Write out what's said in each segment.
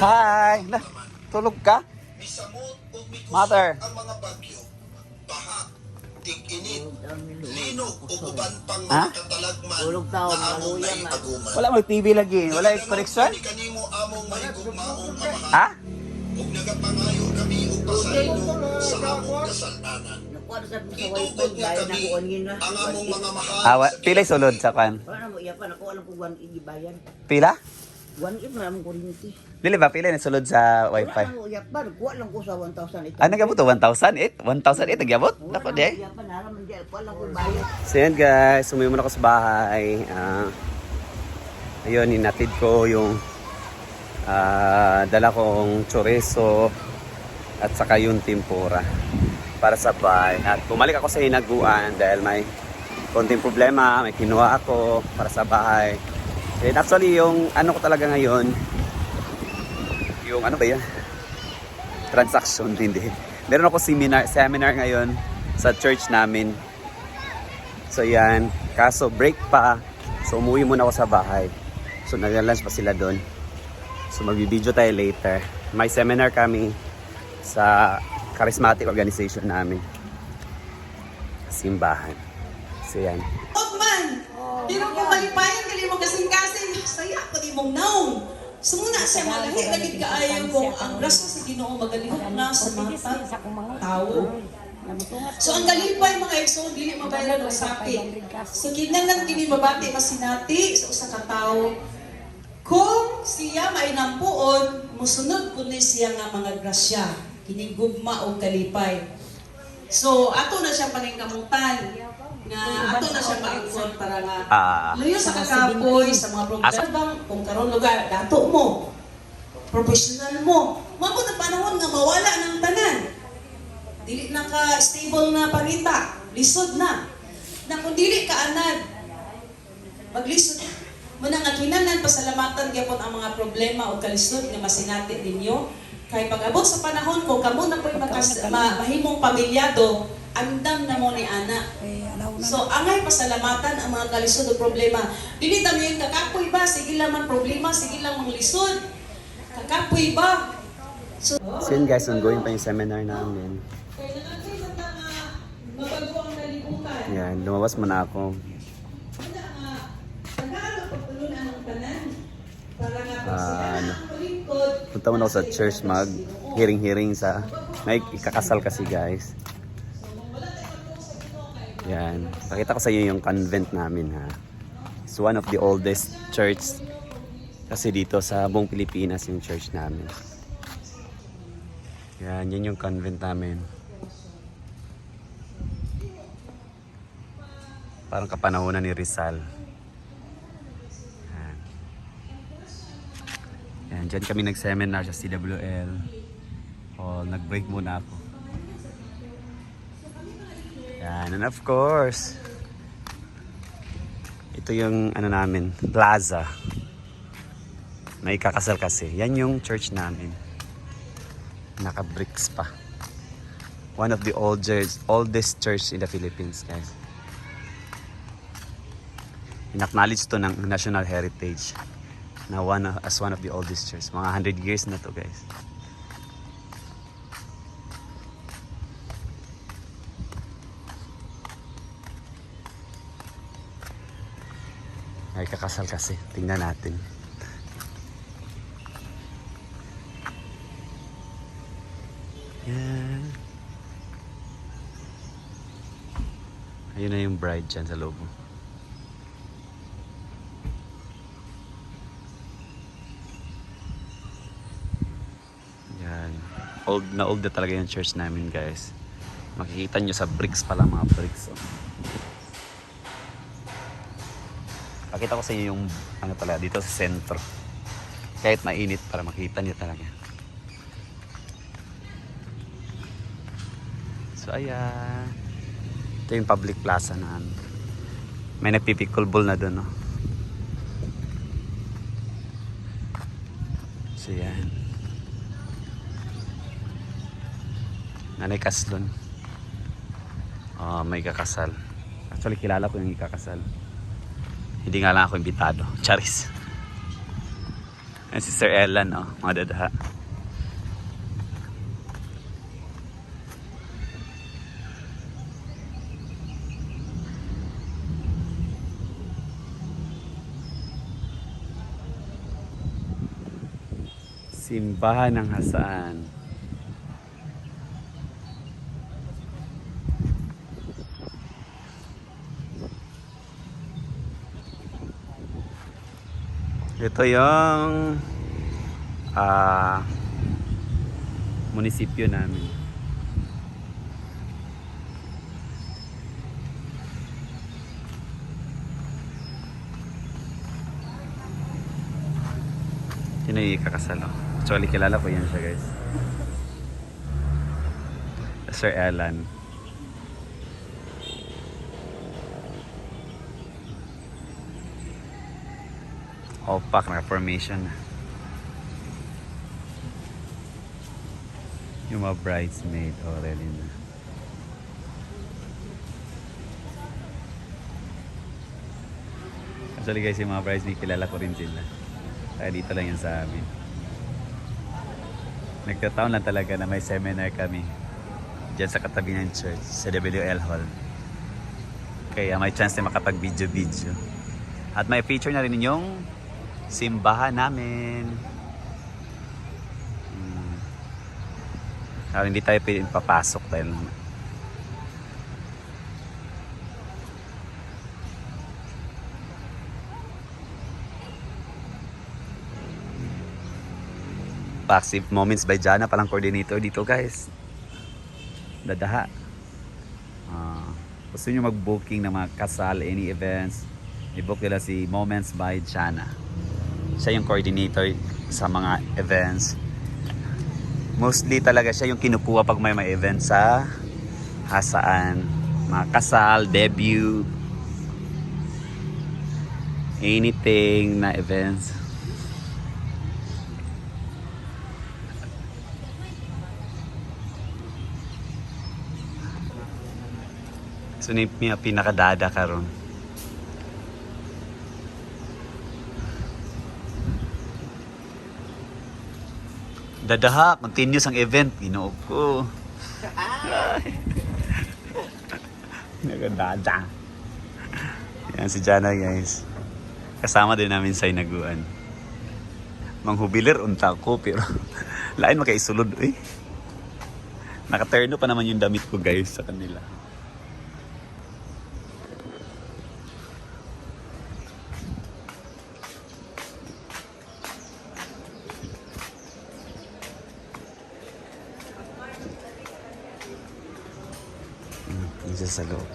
Hi! Tulog ka? Mother! Ha? Tulog tao, maluyang na. Wala mag TV lagi. Wala yung connection? Ha? Nakuha na sa wifi, bayan ako onion na. Pilay sulod sa kan. Wala mo, iya pa, nakuha lang po 1 bayan. Pila? 1 na lang kuryente. Dili ba pila na sulod sa Wala wifi? mo, iya pa, nakuha lang ko sa 1,000 ito. Ah, nagabot to 1,008? 1,008 nagabot? Nako de. Iya pa, nalaman di, nakuha lang ko bayan. So yan guys, sumuyo muna ako sa bahay. Ayun, inatid ko yung dala kong chorizo at saka yung tempura para sa bahay. At bumalik ako sa hinaguan dahil may konting problema, may kinuha ako para sa bahay. And actually, yung ano ko talaga ngayon, yung ano ba yan? Transaction, hindi. Meron ako seminar ngayon sa church namin. So yan, kaso break pa. So umuwi muna ako sa bahay. So nag-lunch pa sila doon. So mag-video tayo later. May seminar kami sa charismatic organization namin. Simbahan. So yan. Man, pero kung malipayan ka mo kasing-kasing, saya pa di mong naong. Sumuna siya malahi, naging kaayaw mo ang grasya sa Ginoo magalihok na sa mga tao. So ang galipay mga igsoon, dili mabayaran og sakit. So kinahanglan kini mabati masinati sa usa ka tawo. Kung siya may nampuon, musunod kundi siya nga mga grasya, kining gugma o kalipay. So ato na siya paningkamutan nga ato na siya maigsoon para nga luyo sa kakapoy sa mga problema kung karon lugar dato mo professional mo mao na panahon nga mawala ng tanan dili na ka stable na pangita lisod na kung dili ka anad maglisod muna nga kinahanglan pasalamatan gyapon ang mga problema o kalisod nga masinati ninyo kay pag-abot sa panahon ko kamo na po'y mahimong pamilyado andam na mo ni ana. So angay pasalamatan ang mga kalisod o problema. Dili ta yung kakapoy ba sige lang man problema, sige lang mang lisod. Kakapoy ba? So yun guys, ongoing pa yung seminar namin. kay nangatay sa nga mabago ang kalibutan. Yan, lumabas muna ako. Wala nga naghahanap pagtulunan ng tanan para nga ano, lingkod. Punta muna ako sa church mag hearing sa may ikakasal kasi guys. Yan, pakita ko sa inyo yung convent namin ha. It's one of the oldest church kasi dito sa buong Pilipinas yung church namin. Yan, yan yung convent namin. Parang kapanahonan ni Rizal. Yan. Yan, dyan kami nag-seminar sa CWL. Nag-break muna ako. Yan, and of course, ito yung ano namin, plaza. May kakasal kasi. Yan yung church namin. Naka-bricks pa. One of the oldest church in the Philippines, guys. In-acknowledge to ng National Heritage na as one of the oldest church. Mga 100 years na to, guys. Ay kakasal kasi. Tingnan natin. Yan. Ayun na yung bride dyan sa loob. Yan. Old na talaga yung church namin guys. Makikita nyo sa bricks pala, mga bricks. Oh. Pakita ko sa inyo yung ano talaga dito sa sentro. Kahit mainit para makita niyo talaga. So ayan. Ito yung public plaza na ano. May nagpipickleball na doon, no? So yan. Nanay Kaslon. May kakasal. Actually kilala ko yung ikakasal. Hindi nga lang ako imbitado. Charis. Ayan si Sir Elan, oh, mga dadaha. Simbahan ng Hasaan. Ito yung munisipyo namin. Yun ay kakasalo. Actually, kilala ko yan siya, guys. Sir Alan. Opak, naka-formation. Yung mga bridesmaid, already na. Actually guys, yung mga bridesmaid, kilala ko rin sila. Kaya dito lang yan sa amin. Nagkataon lang talaga na may seminar kami dyan sa katabi ng church, sa WL Hall. Kaya may chance na makapag-video-video. At may feature na rin yung simbahan namin. Hindi tayo pwedeng papasok dahil Passive Moments by Jana, palang coordinator dito, guys. Dadaha. Gusto nyo mag-booking ng mga kasal, any events, i-book nila si Moments by Jana. Siya yung coordinator sa mga events. Mostly talaga siya yung kinukuha pag may event sa Hasaan. Mga kasal, debut, anything na events. So ni pinakadada karon. Dadaha, continuous ang event. Ginoo ko. Nagadada. Yan si Jana, guys. Kasama din namin sa hinaguan. Manghubiler unta ko, pero lain makaisulod eh. Nakaterno pa naman yung damit ko, guys, sa kanila. Dito sa loob.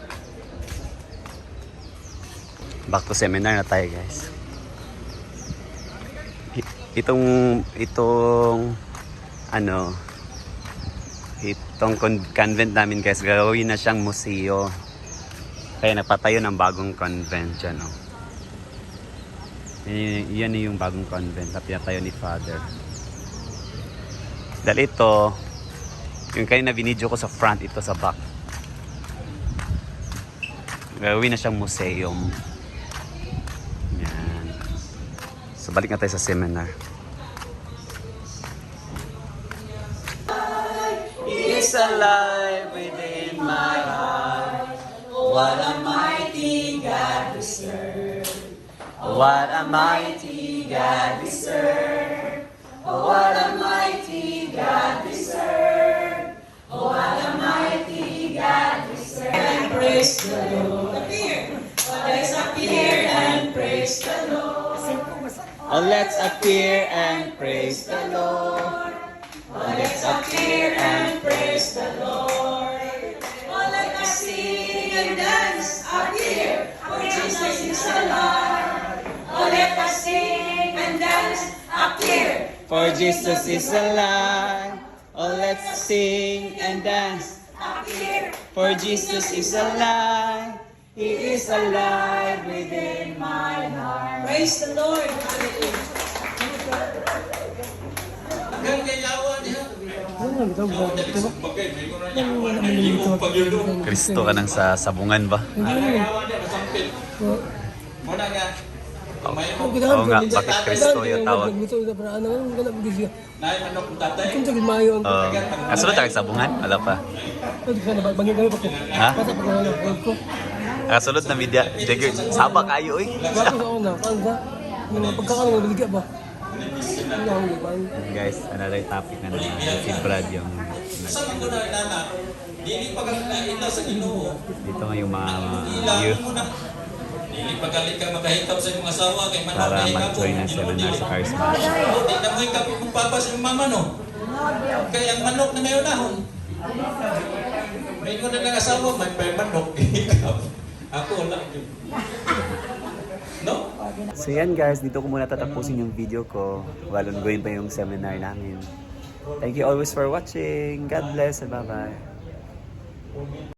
Back to seminar na tayo, guys. Itong convent namin, guys, gagawin na siyang museo. Kaya nagpatayo ng bagong convent dyan, oh. Yan yung bagong convent na pinatayo ni Father. Dahil ito, yung kanina binidyo ko sa front, ito sa back. Gagawin na siyang museum. Yan. So balik na tayo sa seminar. Is alive within my heart. What a mighty God we serve. What a mighty God we serve. What a mighty God we serve. What a mighty God we serve. And praise the Lord. Let's appear and praise the Lord. Oh, let's appear and praise the Lord. Oh, let's appear and praise the Lord. Oh, let us sing and dance up here, for Jesus is alive. Oh, let us sing and dance up here, for Jesus is alive. Oh, let's sing and dance up here, for Jesus is alive. He is alive within my heart. Praise the Lord. Kristo ka nang sa sabungan ba? Muna nga, Oo nga, bakit Kristo yung tawag? Kasunod tayo sa bungan? Wala pa. Ha? Kasunod na media. Jagger, sabak kayo eh. Guys, another topic na naman. Si Brad yung dito nga yung mga youth Dili pagalit ka makahitaw sa imong asawa kay man para mag-join na seminar sa Charisma. Di na mo ikaw kung papa sa imong mama no. Kaya ang manok na mayon nahon. May ko na lang asawa may pa manok ikaw. Ako wala yun. No? So yan guys, dito ko muna tatapusin yung video ko while ongoing pa yung seminar namin. Thank you always for watching. God bless and bye-bye.